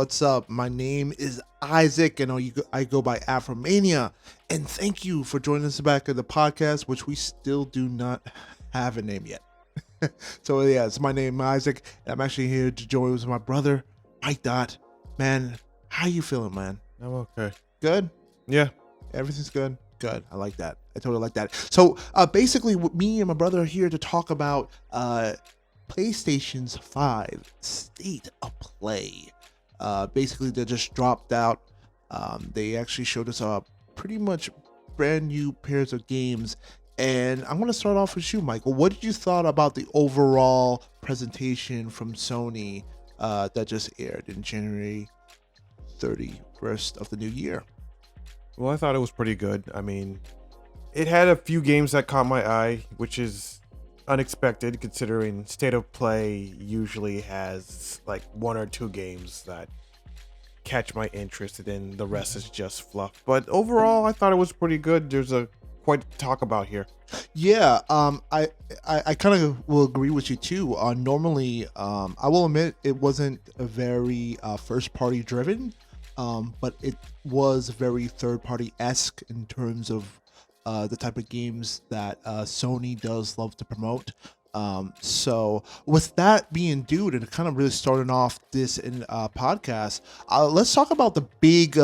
what's up? My name is Isaac, and I go by Afromania. And thank you for joining us back at the podcast, which we still do not have a name yet. So yeah, it's my name, Isaac. And I'm actually here to join with my brother, Mikedot. Man, how you feeling, man? I'm okay. Good? Yeah. Everything's good? Good. I like that. I totally like that. So basically, me and my brother are here to talk about PlayStation's 5 State of Play. Basically, they just dropped out. They actually showed us pretty much brand new pairs of games. And I'm going to start off with you, Michael. What did you thought about the overall presentation from Sony that just aired in January 31st of the new year? Well, I thought it was pretty good. I mean, it had a few games that caught my eye, which is unexpected considering State of Play usually has like one or two games that catch my interest, and then the rest is just fluff. But overall, I thought it was pretty good. There's a quite to talk about here. Yeah, I kind of will agree with you too. Normally, I will admit it wasn't a very first party driven, but it was very third party esque in terms of the type of games that Sony does love to promote. So with that being due, and kind of really starting off this podcast, let's talk about the big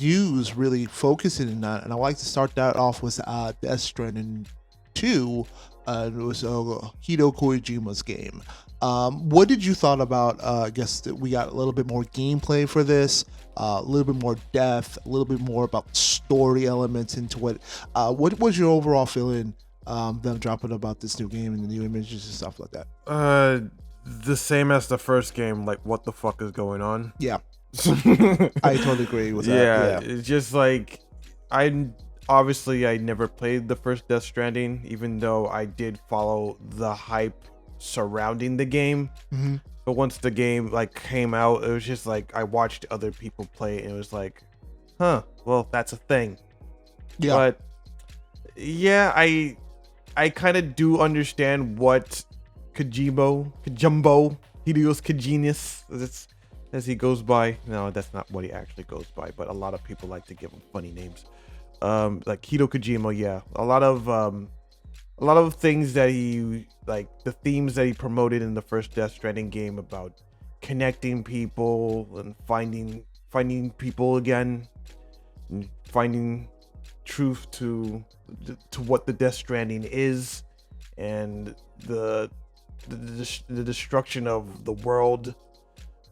news really focusing in that. And I like to start that off with Death Stranding 2. It was Hideo Kojima's game. What did you thought about, I guess that we got a little bit more gameplay for this, a little bit more depth, a little bit more about story elements into it. What was your overall feeling them dropping about this new game and the new images and stuff like that? The same as the first game, like what the fuck is going on? Yeah. I totally agree with that. Yeah, it's just like I never played the first Death Stranding, even though I did follow the hype surrounding the game. Mm-hmm. But once the game like came out, it was just like I watched other people play it, and it was like, huh, well, that's a thing. Yeah. But yeah, I kind of do understand what Hideo's Kojinus, as he goes by. No, that's not what he actually goes by, but a lot of people like to give him funny names. Like Hideo Kojima, yeah. A lot of things that he, like the themes that he promoted in the first Death Stranding game about connecting people and finding people again, and finding truth to what the Death Stranding is, and the destruction of the world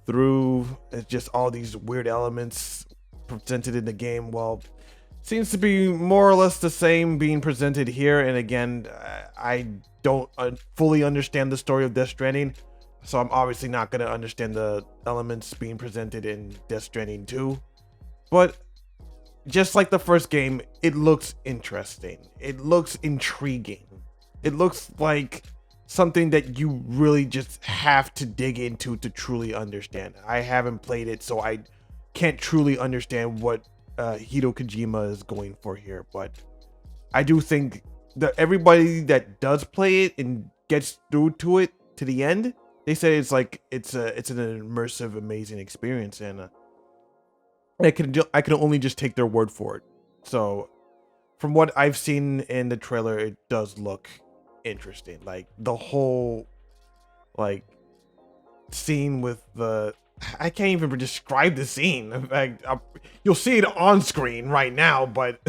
through just all these weird elements presented in the game. Well, seems to be more or less the same being presented here. And again, I don't fully understand the story of Death Stranding, so I'm obviously not going to understand the elements being presented in Death Stranding 2. But just like the first game, it looks interesting. It looks intriguing. It looks like something that you really just have to dig into to truly understand. I haven't played it, so I can't truly understand what Hideo Kojima is going for here. But I do think that everybody that does play it and gets through to it to the end, they say it's like it's an immersive, amazing experience, and I can only just take their word for it. So from what I've seen in the trailer, it does look interesting. Like the whole like scene with I can't even describe the scene. In fact, you'll see it on screen right now, but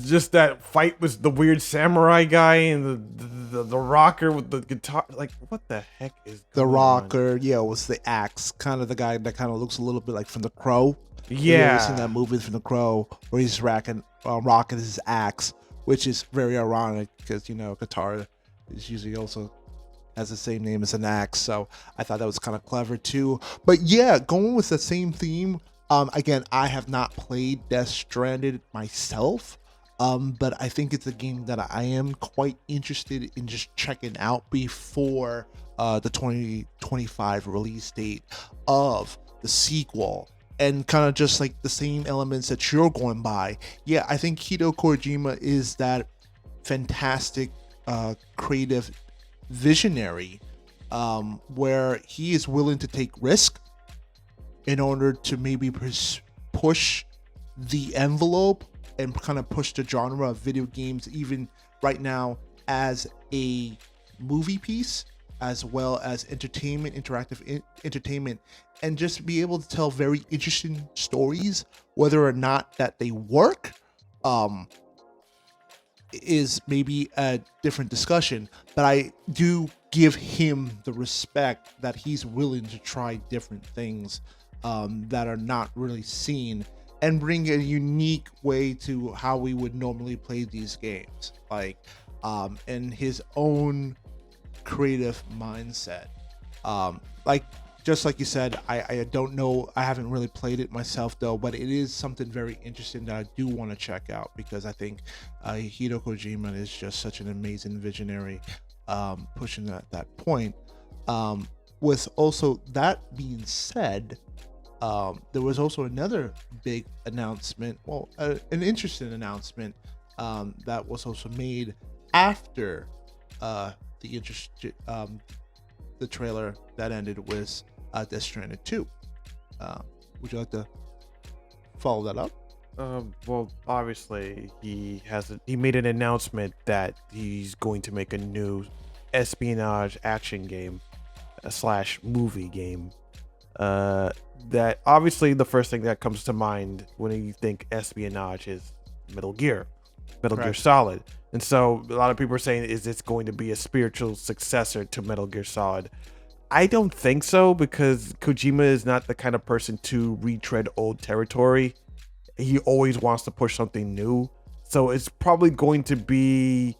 just that fight with the weird samurai guy and the rocker with the guitar. Like, what the heck is the rocker? Yeah, it was the axe, kind of the guy that kind of looks a little bit like from The Crow. Yeah, you've seen that movie from The Crow where he's rocking his axe, which is very ironic because guitar is usually also has the same name as an axe. So I thought that was kind of clever too. But yeah, going with the same theme. Again, I have not played Death Stranded myself. But I think it's a game that I am quite interested in just checking out before the 2025 release date of the sequel. And kind of just like the same elements that you're going by. Yeah, I think Hideo Kojima is that fantastic creative visionary where he is willing to take risk in order to maybe push the envelope and kind of push the genre of video games even right now as a movie piece, as well as entertainment, interactive entertainment, and just be able to tell very interesting stories. Whether or not that they work is maybe a different discussion, but I do give him the respect that he's willing to try different things that are not really seen, and bring a unique way to how we would normally play these games, like in his own creative mindset. Like just like you said, I don't know, I haven't really played it myself though, but it is something very interesting that I do want to check out, because I think Hideo Kojima is just such an amazing visionary, pushing that point. With also that being said, there was also another big announcement, well, an interesting announcement that was also made after the trailer that ended with Death Stranding 2. Would you like to follow that up? Well, obviously he made an announcement that he's going to make a new espionage action game slash movie game. That obviously the first thing that comes to mind when you think espionage is Metal Gear Solid. And so a lot of people are saying, is this going to be a spiritual successor to Metal Gear Solid? I don't think so, because Kojima is not the kind of person to retread old territory. He always wants to push something new. So it's probably going to be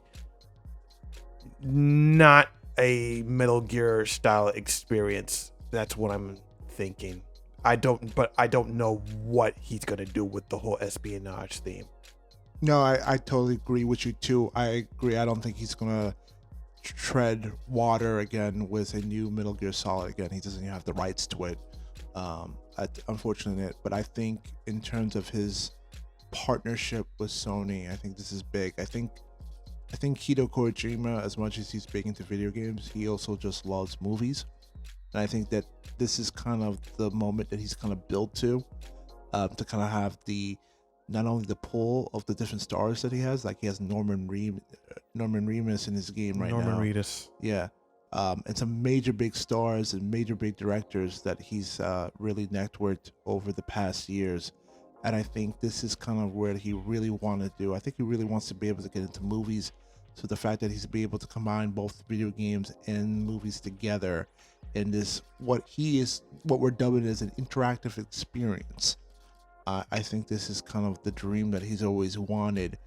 not a Metal Gear style experience. That's what I'm thinking. I don't know what he's going to do with the whole espionage theme. No, I totally agree with you too. I agree. I don't think he's gonna tread water again with a new Metal Gear Solid again. He doesn't even have the rights to it. Unfortunately, but I think in terms of his partnership with Sony, I think this is big. I think Hideo Kojima, as much as he's big into video games, he also just loves movies. And I think that this is kind of the moment that he's kind of built to kind of have not only the pull of the different stars that he has, like he has Norman Reedus in his game right now. Norman Reedus. Yeah. And some major big stars and major big directors that he's really networked over the past years. And I think this is kind of where he really wanted to do. I think he really wants to be able to get into movies. So the fact that he's be able to combine both video games and movies together in this, what we're dubbing as an interactive experience. I think this is kind of the dream that he's always wanted,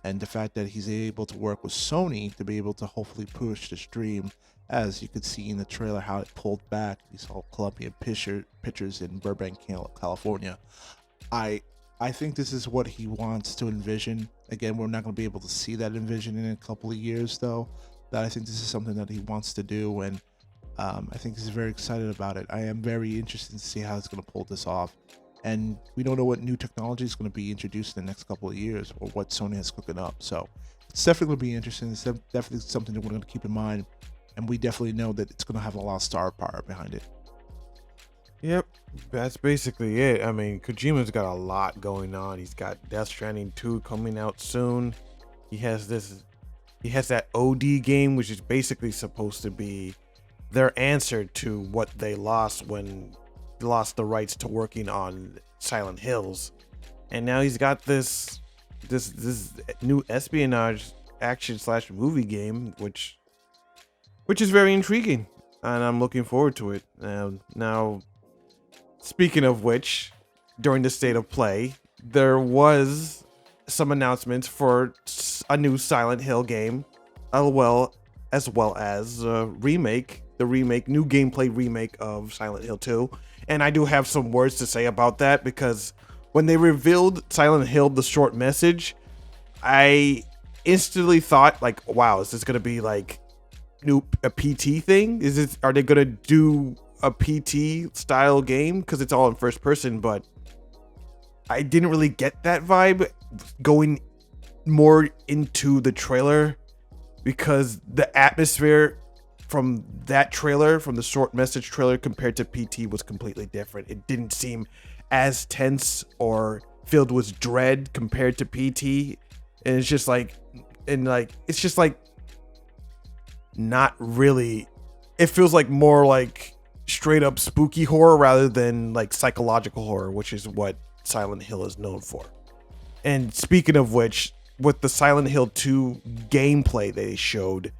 and the fact that he's able to work with Sony to be able to hopefully push this dream, as you could see in the trailer how it pulled back. You saw Colombian pictures in Burbank, California. I think this is what he wants to envision. Again, we're not going to be able to see that envision in a couple of years, though. But I think this is something that he wants to do, and I think he's very excited about it. I am very interested to see how he's going to pull this off. And we don't know what new technology is going to be introduced in the next couple of years, or what Sony has cooking up. So it's definitely going to be interesting. It's definitely something that we're going to keep in mind. And we definitely know that it's going to have a lot of star power behind it. Yep, that's basically it. I mean, Kojima's got a lot going on. He's got Death Stranding 2 coming out soon. He has that OD game, which is basically supposed to be their answer to what they lost when lost the rights to working on Silent Hills. And now he's got this new espionage action / movie game, which is very intriguing, and I'm looking forward to it. Now, speaking of which, during the State of Play, there was some announcements for a new Silent Hill game, as well as new gameplay remake of Silent Hill 2. And I do have some words to say about that, because when they revealed Silent Hill, the short message, I instantly thought, like, wow, is this going to be like a PT thing? Are they going to do a PT style game? Because it's all in first person, but I didn't really get that vibe going more into the trailer, because the atmosphere from that trailer, from the short message trailer compared to PT was completely different. It didn't seem as tense or filled with dread compared to PT. And it's just like, it's just like not really, it feels like more like straight up spooky horror rather than like psychological horror, which is what Silent Hill is known for. And speaking of which, with the Silent Hill 2 gameplay they showed,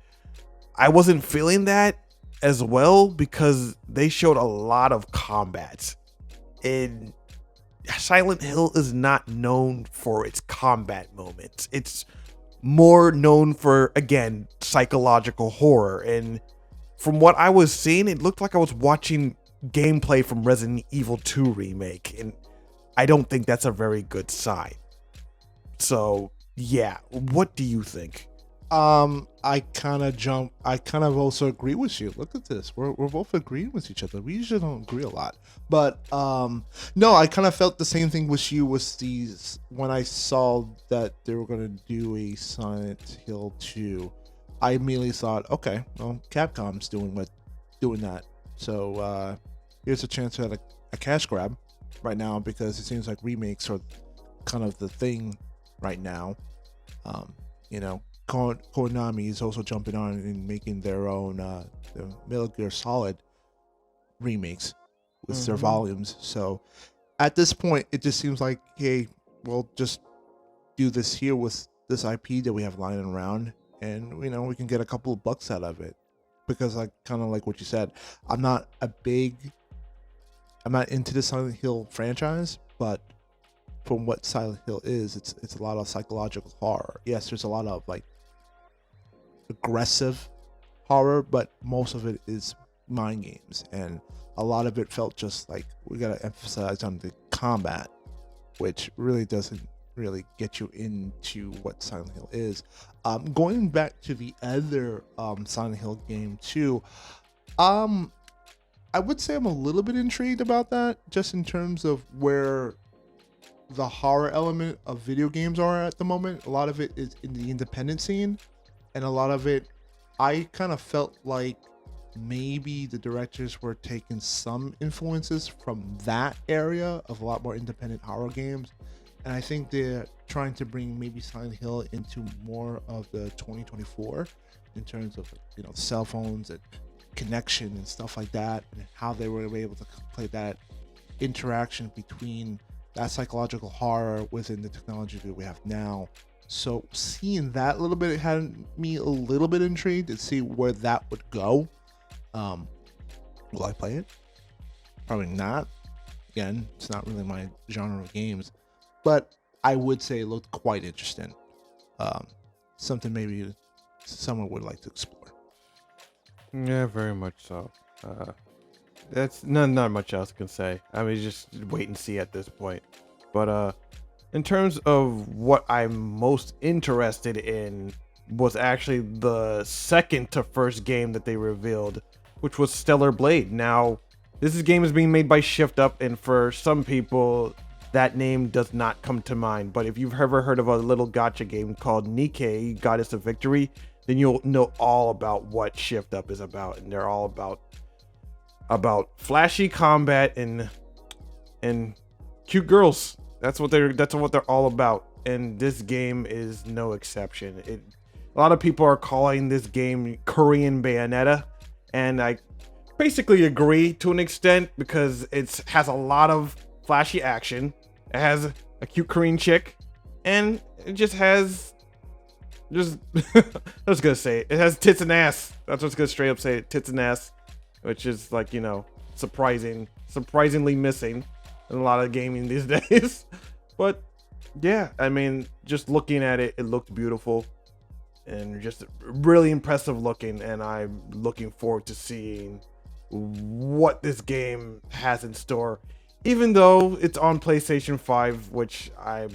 I wasn't feeling that as well because they showed a lot of combat. And Silent Hill is not known for its combat moments. It's more known for, again, psychological horror. And from what I was seeing, it looked like I was watching gameplay from Resident Evil 2 remake. And I don't think that's a very good sign. So, yeah, what do you think? I kind of also agree with you. Look at this. We're both agreeing with each other. We usually don't agree a lot. But no, I kind of felt the same thing with you with these when I saw that they were going to do a Silent Hill 2. I immediately thought, okay, well, Capcom's doing that. So here's a chance to have a cash grab right now because it seems like remakes are kind of the thing right now. You know, Konami is also jumping on and making their own the Metal Gear Solid remakes with their volumes. So at this point, it just seems like, hey, we'll just do this here with this IP that we have lying around, and you know we can get a couple of bucks out of it. Because like kind of like what you said, I'm not into the Silent Hill franchise, but from what Silent Hill is, it's a lot of psychological horror. Yes, there's a lot of like aggressive horror, but most of it is mind games, and a lot of it felt just like we gotta emphasize on the combat, which really doesn't really get you into what Silent Hill is. Going back to the other Silent Hill game too, I would say I'm a little bit intrigued about that, just in terms of where the horror element of video games are at the moment. A lot of it is in the independent scene, and a lot of it, I kind of felt like maybe the directors were taking some influences from that area of a lot more independent horror games. And I think they're trying to bring maybe Silent Hill into more of the 2024 in terms of, you know, cell phones and connection and stuff like that, and how they were able to play that interaction between that psychological horror within the technology that we have now. So seeing that a little bit, it had me a little bit intrigued to see where that would go. Will I play it? Probably not. Again, it's not really my genre of games, but I would say it looked quite interesting. Something maybe someone would like to explore. Yeah, very much so. That's not much else I can say. I mean, just wait and see at this point. But in terms of what I'm most interested in was actually the second to first game that they revealed, which was Stellar Blade. Now, this game is being made by Shift Up, and for some people, that name does not come to mind. But if you've ever heard of a little gacha game called Nikkei, Goddess of Victory, then you'll know all about what Shift Up is about, and they're all about flashy combat and cute girls. That's what they're all about, and this game is no exception. A lot of people are calling this game Korean Bayonetta, and I basically agree to an extent because it has a lot of flashy action. It has a cute Korean chick, and it just has I was gonna say it has tits and ass. That's what's gonna straight up say it, tits and ass, which is like, you know, surprisingly missing in a lot of gaming these days. But yeah, I mean, just looking at it, it looked beautiful and just really impressive looking, and I'm looking forward to seeing what this game has in store, even though it's on PlayStation 5, which I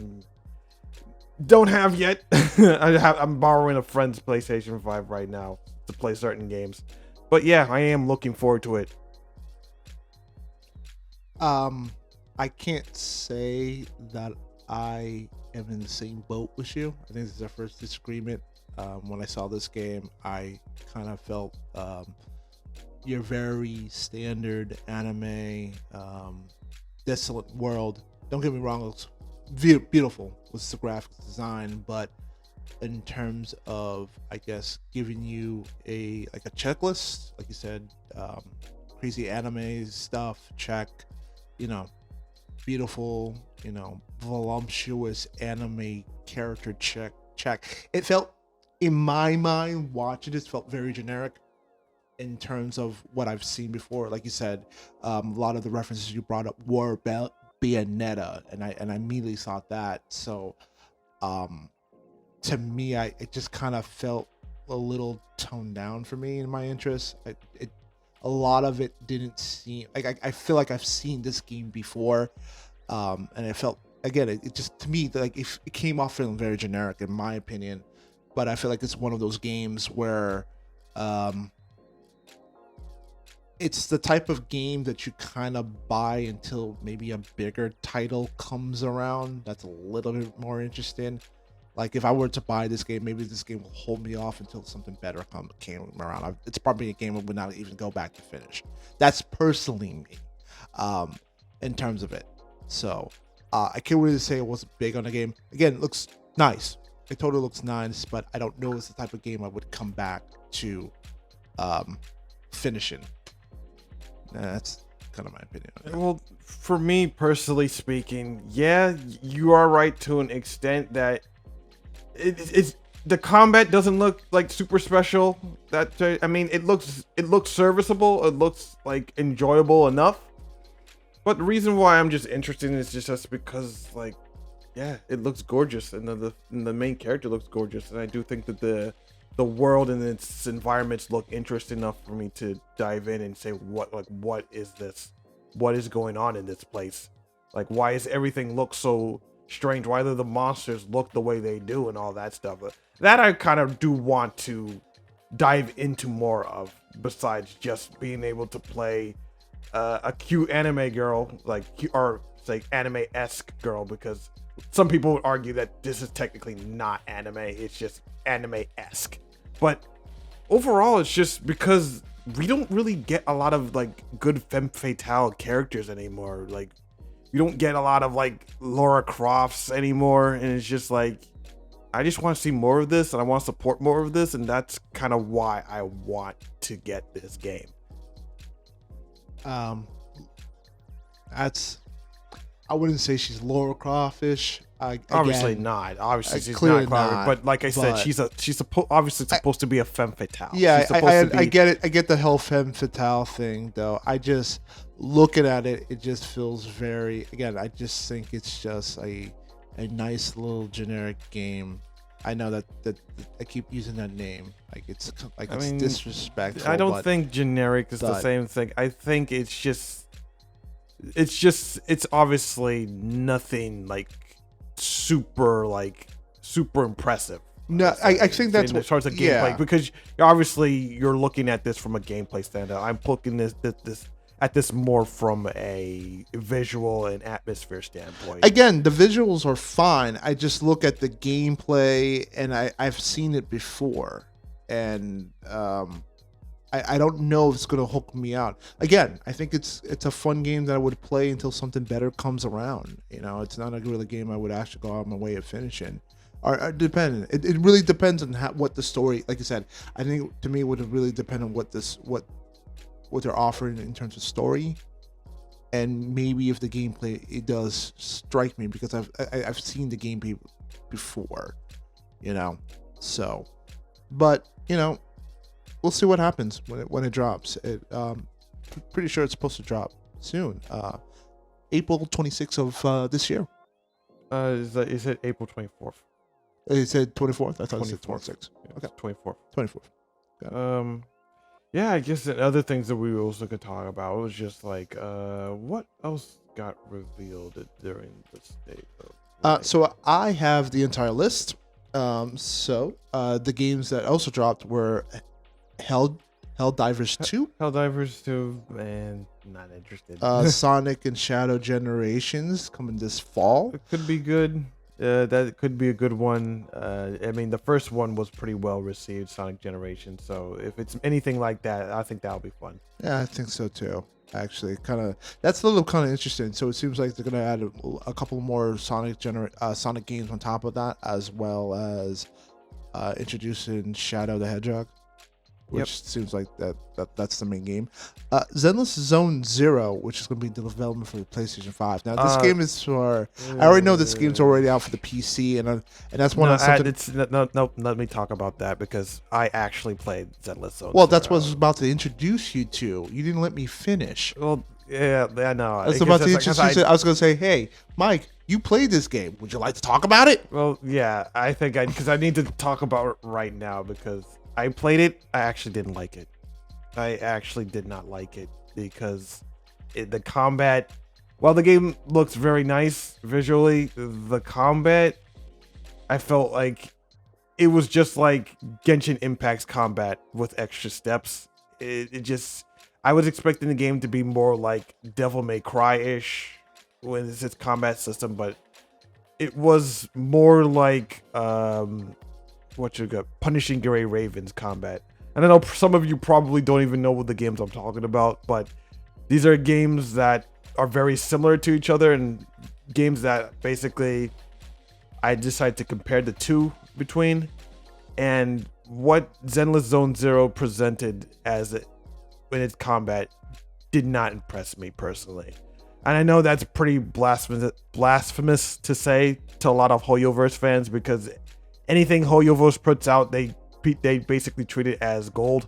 don't have yet. I'm borrowing a friend's PlayStation 5 right now to play certain games. But yeah, I am looking forward to it. I can't say that I am in the same boat with you. I think this is our first disagreement. When I saw this game, I kind of felt your very standard anime, desolate world. Don't get me wrong, it looks beautiful with the graphics design, but in terms of, I guess, giving you a checklist, like you said, crazy anime stuff, check, you know, beautiful, voluptuous anime character, check. It felt, in my mind, watching this felt very generic in terms of what I've seen before. Like you said, a lot of the references you brought up were about Bayonetta, and I immediately thought that. So, to me, it just kind of felt a little toned down for me in my interest. A lot of it didn't seem like, I feel like I've seen this game before, and it felt, again, it just, to me, like, it came off feeling very generic in my opinion. But I feel like it's one of those games where, it's the type of game that you kind of buy until maybe a bigger title comes around that's a little bit more interesting. Like, if I were to buy this game, maybe this game will hold me off until something better came around. It's probably a game I would not even go back to finish. That's personally me, in terms of it. So, I can't really say it wasn't big on the game. Again, it looks nice. It totally looks nice, but I don't know if it's the type of game I would come back to finishing. That's kind of my opinion. Well, for me personally speaking, yeah, you are right to an extent that it's the combat doesn't look like super special. I mean, it looks serviceable. It looks like enjoyable enough. But the reason why I'm just interested in it is just because, like, yeah, it looks gorgeous, and the main character looks gorgeous, and I do think that the world and its environments look interesting enough for me to dive in and say, what is this? What is going on in this place? Like, why is everything look so strange? Why do the monsters look the way they do and all that stuff? That I kind of do want to dive into more of, besides just being able to play a cute anime girl, or say anime-esque girl, because some people would argue that this is technically not anime, it's just anime-esque. But overall, it's just because we don't really get a lot of, like, good femme fatale characters anymore. Like, we don't get a lot of, like, Lara Crofts anymore, and it's just like, I just want to see more of this, and I want to support more of this, and that's kind of why I want to get this game. I wouldn't say she's Lara Croft-ish. Obviously not. Obviously she's clearly not. But like I said, she's obviously supposed to be a femme fatale. Yeah, I get it. I get the whole femme fatale thing, though. I just, looking at it, it just feels very. Again, I just think it's just a nice little generic game. I know that I keep using that name. Like, it's disrespectful. I don't think generic is the same thing. I think it's obviously nothing like super impressive. No, I think that's as far as the gameplay, because obviously you're looking at this from a gameplay standpoint. I'm looking at this more from a visual and atmosphere standpoint. Again, the visuals are fine. I just look at the gameplay, and I've seen it before, and I don't know if it's gonna hook me out. Again, I think it's a fun game that I would play until something better comes around. It's not a really game I would actually go out of my way of finishing. Or depending. It really depends on what the story. Like I said, I think to me it would really depend on what they're offering in terms of story, and maybe if the gameplay, it does strike me, because I've seen the gameplay before, So, but we'll see what happens when it drops. Pretty sure it's supposed to drop soon, April 26th of this year. Is it April 24th? It said 24th. I thought it said 26th. Yeah, Okay, 24th. 24th. Yeah, I guess the other things that we also could talk about was just like, what else got revealed during the state of so I have the entire list. The games that also dropped were Helldivers 2. Helldivers 2, man, not interested. Sonic and Shadow Generations coming this fall. It could be good. That could be a good one. I mean, the first one was pretty well received, Sonic Generation. So if it's anything like that, I think that'll be fun. Yeah, I think so too. Actually, that's a little kind of interesting. So it seems like they're gonna add a couple more Sonic games on top of that, as well as introducing Shadow the Hedgehog, which seems like that's the main game. Zenless Zone Zero, which is going to be the development for the PlayStation 5. Now, this game is for. I already know this game's already out for the PC, and that's one of something. No, let me talk about that because I actually played Zenless Zone. Well, that's what I was about to introduce you to. You didn't let me finish. Well, yeah, I know. I was about to introduce you. I was going to say, hey, Mike, you played this game. Would you like to talk about it? Well, yeah, I think because I need to talk about it right now because I played it. I actually didn't like it. I actually did not like it because the combat, while the game looks very nice visually, the combat, I felt like it was just like Genshin Impact's combat with extra steps. It just, I was expecting the game to be more like Devil May Cry-ish when it's its combat system, but it was more like Punishing Gray Raven's combat. And I know some of you probably don't even know what the games I'm talking about, but these are games that are very similar to each other and games that basically I decided to compare the two between. And what Zenless Zone Zero presented as in its combat did not impress me personally. And I know that's pretty blasphemous to say to a lot of Hoyoverse fans because anything Hoyoverse puts out, they basically treat it as gold.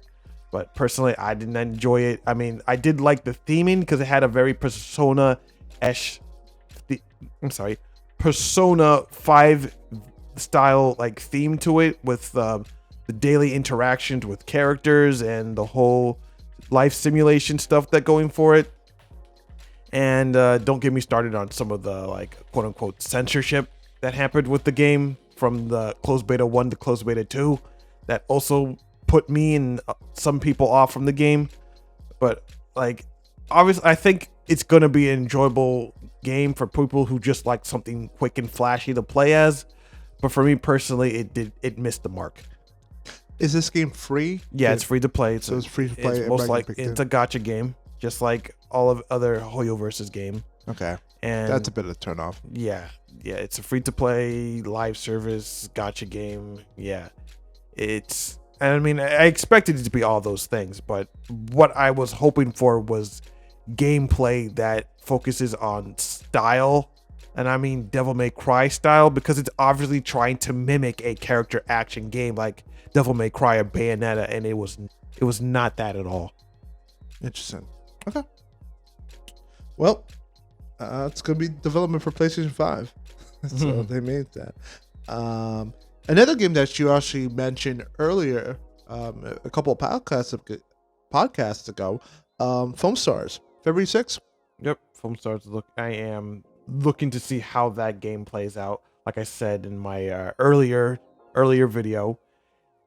But personally, I didn't enjoy it. I mean, I did like the theming because it had a very Persona 5 style like theme to it with the daily interactions with characters and the whole life simulation stuff that going for it. And don't get me started on some of the like quote unquote censorship that happened with the game from the closed beta 1 to closed beta 2 that also put me and some people off from the game. But like obviously I think it's gonna be an enjoyable game for people who just like something quick and flashy to play as. But for me personally, it missed the mark. Is this game free? Yeah, it's free to play. So it's free to play. It's a gacha game, just like all of other Hoyoverse's game. Okay, and that's a bit of a turnoff. Yeah, it's a free to play live service gacha game. Yeah, I mean, I expected it to be all those things, but what I was hoping for was gameplay that focuses on style. And I mean Devil May Cry style because it's obviously trying to mimic a character action game like Devil May Cry or Bayonetta, and it was not that at all. Interesting. Okay. Well, it's gonna be development for PlayStation 5, so they made that. Another game that you actually mentioned earlier, a couple of podcasts ago, Foam Stars, February 6th. Yep, Foam Stars. I am looking to see how that game plays out. Like I said in my earlier video,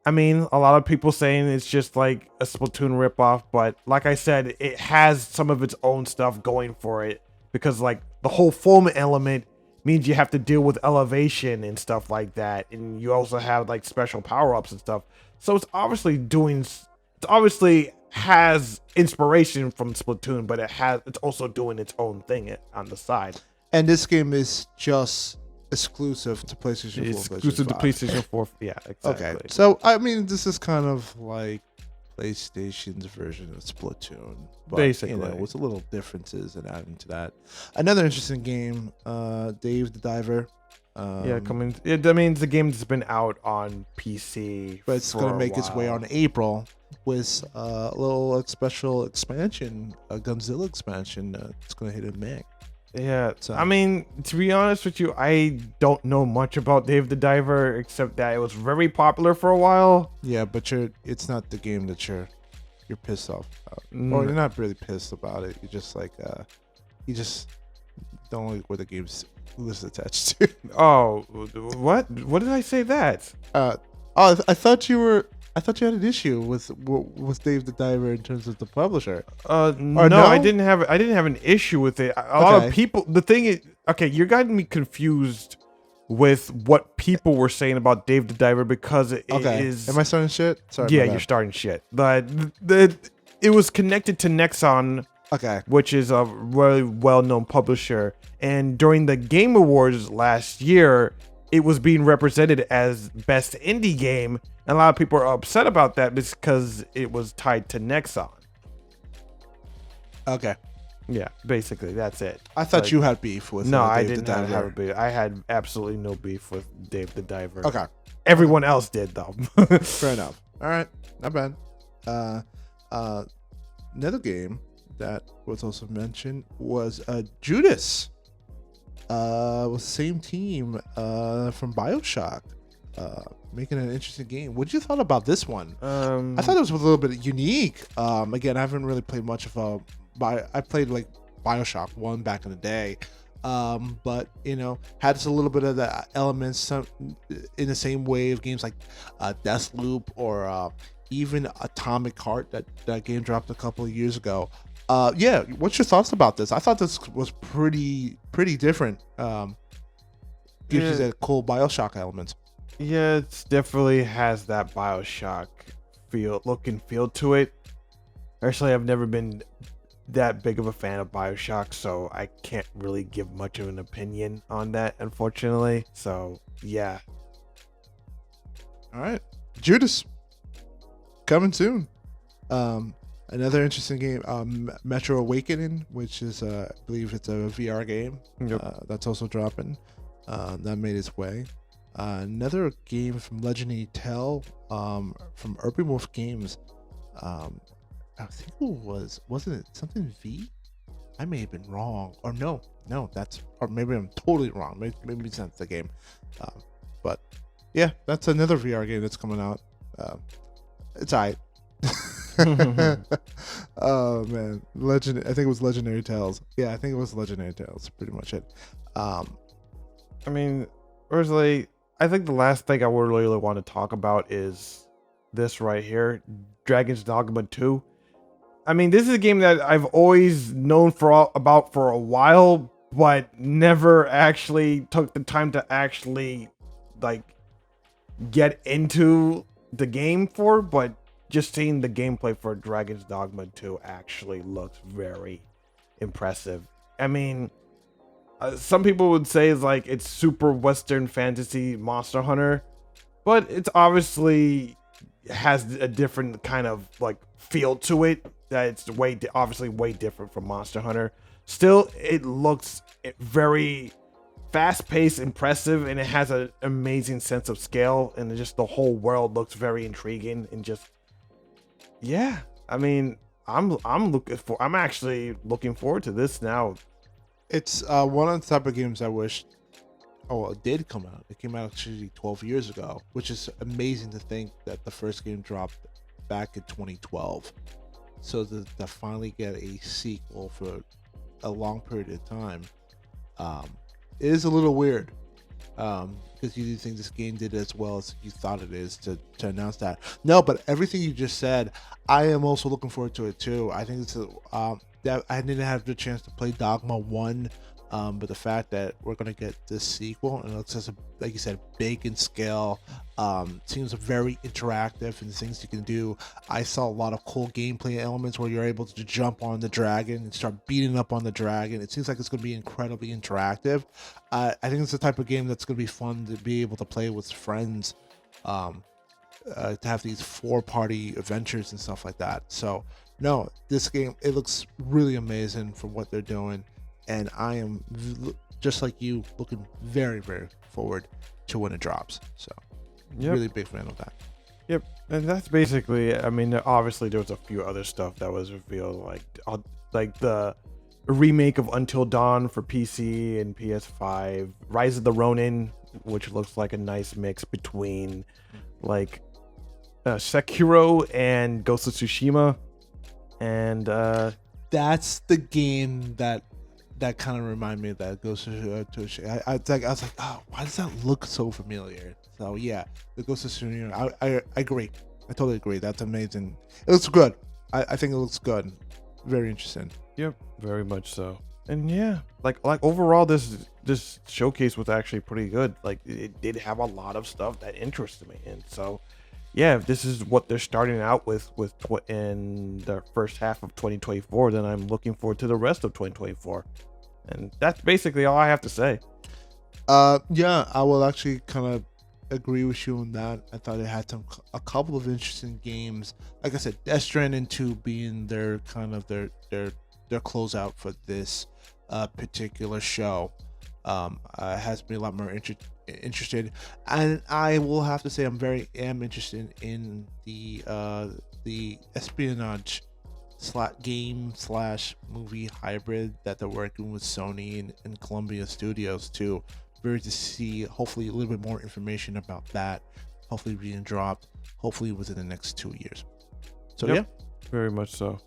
I mean, a lot of people saying it's just like a Splatoon ripoff, but like I said, it has some of its own stuff going for it because like the whole foam element means you have to deal with elevation and stuff like that, and you also have like special power-ups and stuff. So it's obviously has inspiration from Splatoon, but it's also doing its own thing on the side. And this game is just exclusive to PlayStation 4. It's exclusive to PlayStation 4. Yeah, exactly. Okay. So, I mean, this is kind of like PlayStation's version of Splatoon. But, basically. With a little differences and adding to that. Another interesting game, Dave the Diver. Coming. I mean, the game's been out on PC, but it's going to make its way on April with a little special expansion, a Godzilla expansion. It's going to hit a May. Yeah, so. I mean, to be honest with you, I don't know much about Dave the Diver except that it was very popular for a while. Yeah, but it's not the game that you're pissed off about. Or you're not really pissed about it. You're just like you just don't like where the game's was attached to. Oh, what? What did I say that? I thought you had an issue with Dave the Diver in terms of the publisher. No, I didn't have an issue with it. A lot of people. The thing is, okay, you're getting me confused with what people were saying about Dave the Diver because it Okay. is. Am I starting shit? Sorry. Yeah, about you're that. starting shit. But it was connected to Nexon, Okay. which is a really well-known publisher. And during the Game Awards last year, it was being represented as best indie game. And a lot of people are upset about that because it was tied to Nexon. Okay. Yeah, basically, that's it. I thought you had beef with No, I Dave the didn't have Diver. a beef. I had absolutely no beef with Dave the Diver. Okay. Everyone else did, though. Fair enough. All right. Not bad. Another game that was also mentioned was Judas. Was the same team from BioShock. Making an interesting game. What did you thought about this one? I thought it was a little bit unique. Again, I haven't really played much of I played like BioShock 1 back in the day. But had a little bit of the elements in the same way of games like Deathloop or even Atomic Heart that game dropped a couple of years ago. Yeah, what's your thoughts about this? I thought this was pretty different. Gives you that cool BioShock elements. Yeah, it definitely has that BioShock look and feel to it. Actually, I've never been that big of a fan of BioShock, so I can't really give much of an opinion on that, unfortunately. So, yeah. All right. Judas. Coming soon. Another interesting game, Metro Awakening, which is, I believe it's a VR game. Yep. That's also dropping. That made its way. Another game from Legendary Tale, from Urban Wolf Games. I think wasn't it something V? I may have been wrong. Or no, or maybe I'm totally wrong. Maybe it's not the game. But yeah, that's another VR game that's coming out. It's alright. Oh man, I think it was Legendary Tales. Yeah, I think it was Legendary Tales. Pretty much it. I mean, personally, I think the last thing I would really want to talk about is this right here, Dragon's Dogma 2. I mean, this is a game that I've always known about for a while, but never actually took the time to actually like get into the game for. But just seeing the gameplay for Dragon's Dogma 2 actually looks very impressive. I mean, some people would say it's super Western fantasy Monster Hunter, but it's obviously has a different kind of feel to it. That it's obviously way different from Monster Hunter. Still, it looks very fast-paced, impressive, and it has an amazing sense of scale, and just the whole world looks very intriguing and just yeah. I mean, I'm actually looking forward to this now. It's one of the type of games I wish. Oh, well, it did come out. It came out actually 12 years ago, which is amazing to think that the first game dropped back in 2012. So to finally get a sequel for a long period of time, it is a little weird. Because you didn't think this game did as well as you thought it is to announce that. No, but everything you just said, I am also looking forward to it too. I think it's that I didn't have the chance to play Dogma 1, but the fact that we're gonna get this sequel and it's just like you said, big in scale, seems very interactive and things you can do. I saw a lot of cool gameplay elements where you're able to jump on the dragon and start beating up on the dragon. It seems like it's gonna be incredibly interactive. I think it's the type of game that's gonna be fun to be able to play with friends, to have these 4-party adventures and stuff like that. So no, this game, it looks really amazing for what they're doing, and I am just like you, looking very forward to when it drops. So really big fan of that. Yep, and that's basically. I mean, obviously there was a few other stuff that was revealed, like the remake of Until Dawn for PC and PS5, Rise of the Ronin, which looks like a nice mix between Sekiro and Ghost of Tsushima. And that's the game that kind of reminded me of that Ghost of Tsushima. I was like, oh, why does that look so familiar? So yeah, the Ghost of Tsushima. I agree. I totally agree. That's amazing. It looks good. I think it looks good. Very interesting. Yep, very much so. And yeah, like overall, this showcase was actually pretty good. Like it did have a lot of stuff that interested me, and so yeah, if this is what they're starting out with in the first half of 2024, then I'm looking forward to the rest of 2024. And that's basically all I have to say. Yeah, I will actually kind of agree with you on that. I thought it had a couple of interesting games. Like I said, Death Stranding 2 being their kind of their closeout for this particular show. Has me a lot more interested, and I will have to say I'm very interested in the espionage game slash movie hybrid that they're working with Sony and Columbia Studios too. Very to see hopefully a little bit more information about that. Hopefully being dropped. Hopefully within the next 2 years. So Yep, yeah, very much so.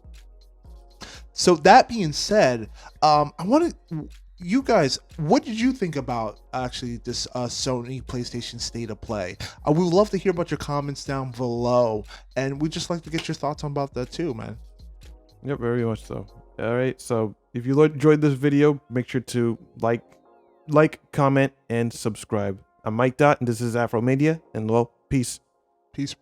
So that being said, I want to, you guys, what did you think about actually this Sony PlayStation State of Play? We would love to hear about your comments down below, and we'd just like to get your thoughts on about that too, man. Yep, very much so. All right, so if you enjoyed this video, make sure to like, comment, and subscribe. I'm Mikedot, and this is Afromania, and well, peace. Peace.